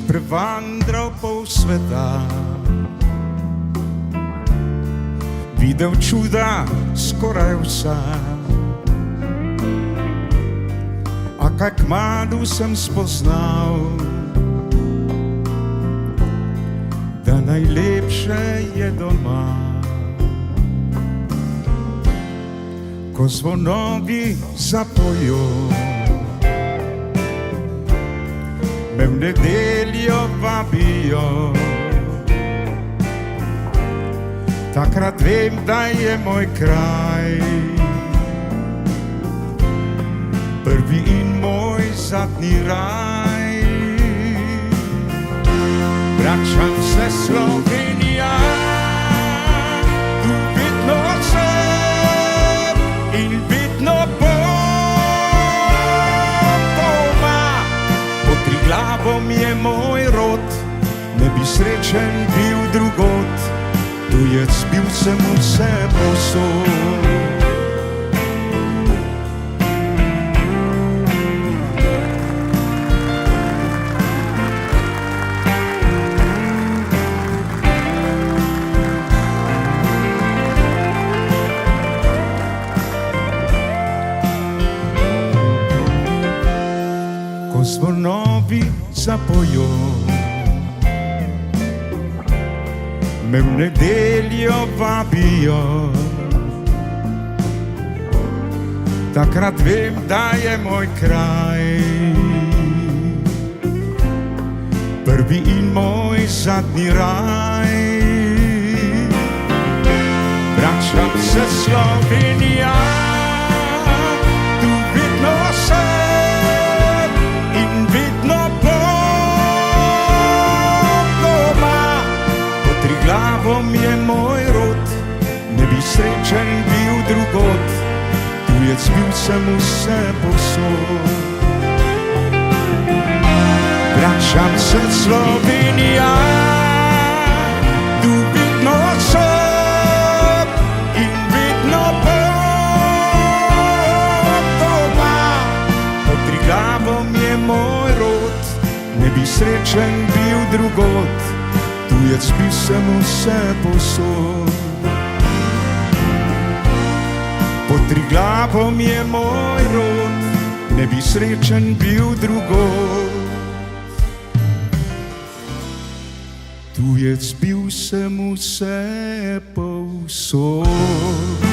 prevandral pol sveta, videl čuda skoraj vsa. A kaj kmalu sem spoznal, da najlepše je doma. Ko zvonovi zapojo, me v nedeljo vabijo, takrat vem, da je moj kraj prvi in moj zadnji raj. Vračam se Slovenija, tu vedno sem in vedno bom doma. Pod Triglavom je moj rod, ne bi srečen bil drugod, tujec bil sem vse povsod. Ko zvonovi zapojo, me v nedeljo vabijo, takrat vem, da je moj kraj prvi in moj zadnji raj. Vračam se Slovenija, tu vedno sem in vedno bom doma. Pod Triglavom je moj rod, ne bi srečen bil drugod, tujec bil sem vse povsod. Vračam se Slovenija, tu vedno sem in vedno bom doma. Pod Triglavom je moj rod, ne bi srečen bil drugod, tujec bil sem vse povsod. Pod Triglavom je moj rod, ne bi srečen bil drugod, tujec bil sem vse povsod.